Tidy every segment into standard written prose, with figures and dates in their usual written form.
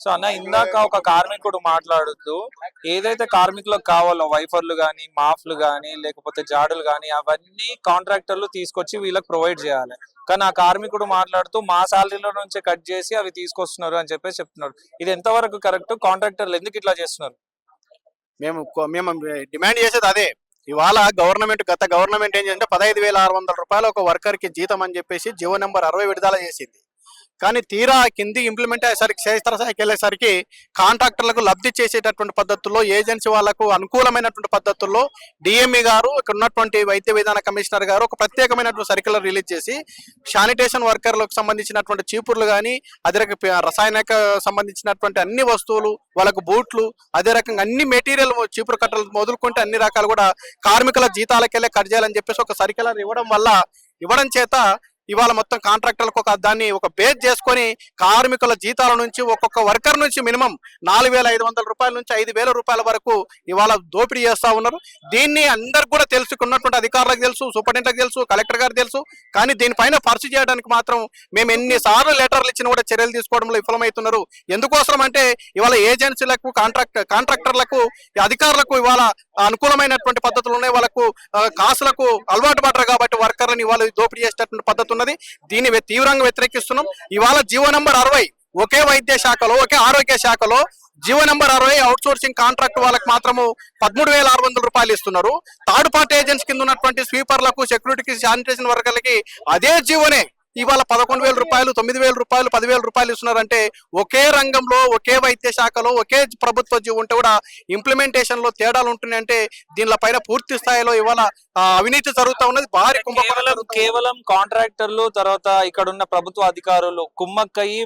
So అన్న ఇందాక ఒక కార్మికుడు మాట్లాడుతూ ఏదైతే కార్మికులకు కావాలో వైఫర్లు కానీ మాఫ్లు కానీ లేకపోతే జాడులు కానీ అవన్నీ కాంట్రాక్టర్లు తీసుకొచ్చి వీళ్ళకి ప్రొవైడ్ చేయాలి. కానీ ఆ కార్మికుడు మాట్లాడుతూ మా శాలరీలో నుంచే కట్ చేసి అవి తీసుకొస్తున్నారు అని చెప్పేసి చెప్తున్నారు. ఇది ఎంతవరకు కరెక్ట్? కాంట్రాక్టర్లు ఎందుకు ఇట్లా చేస్తున్నారు? మేము మేము డిమాండ్ చేసేది అదే. ఇవాళ గత గవర్నమెంట్ ఏం చేసిందంటే 15,600 రూపాయలు ఒక వర్కర్ కి జీతం అని చెప్పేసి జీవో నెంబర్ 60 విడుదల చేసింది. కానీ తీరా కింది ఇంప్లిమెంట్ అయ్యేసరికి క్షేత్రస్థాయికి వెళ్ళేసరికి కాంట్రాక్టర్లకు లబ్ధి చేసేటటువంటి పద్ధతుల్లో, ఏజెన్సీ వాళ్లకు అనుకూలమైనటువంటి పద్ధతుల్లో డిఎంఈ గారు, ఇక్కడ ఉన్నటువంటి వైద్య విధాన కమిషనర్ గారు ఒక ప్రత్యేకమైనటువంటి సర్క్యులర్ రిలీజ్ చేసి శానిటేషన్ వర్కర్లకు సంబంధించినటువంటి చీపుర్లు కానీ, అదే రకంగా రసాయనిక సంబంధించినటువంటి అన్ని వస్తువులు, వాళ్ళకు బూట్లు, అదే రకంగా అన్ని మెటీరియల్ చీపురు కట్టలు మొదలుకుంటే అన్ని రకాలు కూడా కార్మికుల జీతాలకెళ్ళే కట్ చేయాలని చెప్పేసి ఒక సర్క్యులర్ ఇవ్వడం చేత ఇవాళ మొత్తం కాంట్రాక్టర్లకు దాన్ని ఒక బేస్ చేసుకొని కార్మికుల జీతాల నుంచి ఒక్కొక్క వర్కర్ నుంచి మినిమం 4,500 రూపాయల నుంచి 5,000 రూపాయల వరకు ఇవాళ దోపిడీ చేస్తా ఉన్నారు. దీన్ని అందరికి కూడా తెలుసుకున్నటువంటి అధికారులకు తెలుసు, సూపరింటెండెంట్కి తెలుసు, కలెక్టర్ గారు తెలుసు. కానీ దీనిపైన పరిశీలి చేయడానికి మాత్రం మేము ఎన్నిసార్లు లెటర్లు ఇచ్చినా కూడా చర్యలు తీసుకోవడంలో విఫలమవుతున్నారు. ఎందుకోసం అంటే ఇవాళ ఏజెన్సీలకు, కాంట్రాక్టర్లకు, అధికారులకు ఇవాళ అనుకూలమైనటువంటి పద్ధతులు ఉన్నాయి. వాళ్ళకు కాసులకు అలవాటు పడరు కాబట్టి వర్కర్లను ఇవాళ దోపిడీ చేసేటటువంటి పద్ధతి ఉన్నది. దీన్ని తీవ్రంగా వ్యతిరేకిస్తున్నాం. ఇవాళ జీవో నెంబర్ 60 ఒకే వైద్య శాఖలో, ఒకే ఆరోగ్య శాఖలో GO number 60 out sourcing contract వాళ్ళకి మాత్రము 13,600 రూపాయలు ఇస్తున్నారు. థర్డ్ పార్టీ ఏజెంట్స్ కింద ఉన్నటువంటి స్వీపర్లకు, సెక్యూరిటీకి, శానిటేషన్ వర్కర్లకి అదే జీవోనే ఇవాళ 11,000 రూపాయలు, 9,000 రూపాయలు, 10,000 రూపాయలు ఇస్తున్నారంటే ఒకే రంగంలో, ఒకే వైద్య శాఖలో, ఒకే ప్రభుత్వ జీవో ఉంటే కూడా ఇంప్లిమెంటేషన్ లో తేడాలు ఉంటున్నాయంటే దీనిపైన పూర్తి స్థాయిలో ఇవాళ అవినీతి జరుగుతూ ఉన్నది. భారీ కేవలం కాంట్రాక్టర్లు, తర్వాత ఇక్కడ ఉన్న ప్రభుత్వ అధికారులు కుమ్మక్కయ్యి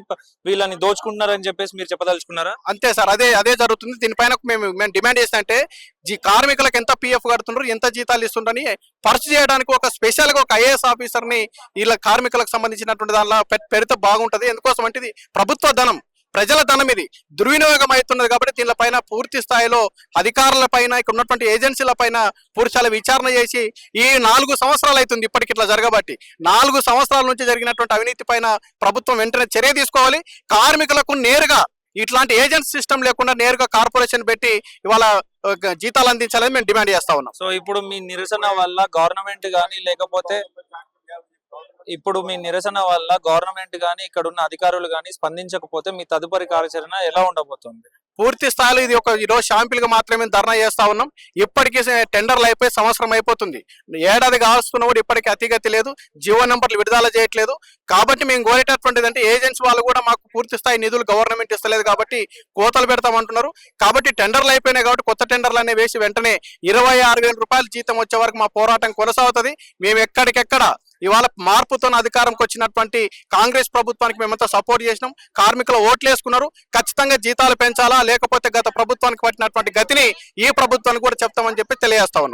వీళ్ళని దోచుకుంటున్నారని చెప్పేసి మీరు చెప్పదలుచుకున్నారా? అంతే సార్, అదే జరుగుతుంది. దీనిపైన మేము డిమాండ్ చేస్తే కార్మికులకు ఎంత పిఎఫ్ కడుతున్నారు, ఎంత జీతాలు ఇస్తుండని పరిచయం చేయడానికి ఒక స్పెషల్ గా ఒక ఐఏఎస్ ఆఫీసర్ ని ఇలా కార్మికులకు సంబంధించినటువంటి దానిలో పెడితే బాగుంటది. ఎందుకోసం అంటే ఇది ప్రభుత్వ ధనం, ప్రజల ధనం, ఇది దుర్వినియోగం అవుతున్నది. కాబట్టి దీనిపైన పూర్తి స్థాయిలో అధికారుల పైన, ఇక్కడ ఉన్నటువంటి ఏజెన్సీల పైన పూర్తిస్థాయిలో విచారణ చేసి, ఈ 4 సంవత్సరాలు అవుతుంది ఇప్పటికి ఇట్లా జరగబట్టి, 4 సంవత్సరాల నుంచి జరిగినటువంటి అవినీతి పైన ప్రభుత్వం వెంటనే చర్య తీసుకోవాలి. కార్మికులకు నేరుగా ఇట్లాంటి ఏజెన్సీ సిస్టమ్ లేకుండా నేరుగా కార్పొరేషన్ పెట్టి ఇవాళ జీతాలు అందించాలని మేము డిమాండ్ చేస్తా ఉన్నాం. సో ఇప్పుడు మీ నిరసన వల్ల గవర్నమెంట్ కానీ, లేకపోతే ఇక్కడ ఉన్న అధికారులు కానీ స్పందించకపోతే మీ తదుపరి కార్యాచరణ ఎలా ఉండబోతుంది? పూర్తి స్థాయిలో ఇది ఈరోజు షాంపిల్ గా మాత్రమే ధర్నా చేస్తా ఉన్నాం. ఇప్పటికీ టెండర్లు అయిపోయి సంవత్సరం అయిపోతుంది. ఏడాది కావస్తున్నా కూడా ఇప్పటికీ అతిగతి లేదు, జీవో నెంబర్లు విడుదల చేయట్లేదు. కాబట్టి మేము కోరేటటువంటిది అంటే ఏజెన్సీ వాళ్ళు కూడా మాకు పూర్తి స్థాయి నిధులు గవర్నమెంట్ ఇస్తలేదు కాబట్టి కోతలు పెడతామంటున్నారు. కాబట్టి టెండర్లు అయిపోయినాయి కాబట్టి కొత్త టెండర్లు అనేవి వేసి వెంటనే 26,000 రూపాయలు జీతం వచ్చే వరకు మా పోరాటం కొనసాగుతుంది. మేము ఎక్కడికెక్కడ ఇవాళ మార్పుతో అధికారంకి వచ్చినటువంటి కాంగ్రెస్ ప్రభుత్వానికి మేమంతా సపోర్ట్ చేసినాం. కార్మికులు ఓట్లు వేసుకున్నారు. ఖచ్చితంగా జీతాలు పెంచాలా, లేకపోతే గత ప్రభుత్వానికి పట్టినటువంటి గతిని ఈ ప్రభుత్వానికి కూడా చెప్తామని చెప్పి తెలియజేస్తా ఉన్నాం.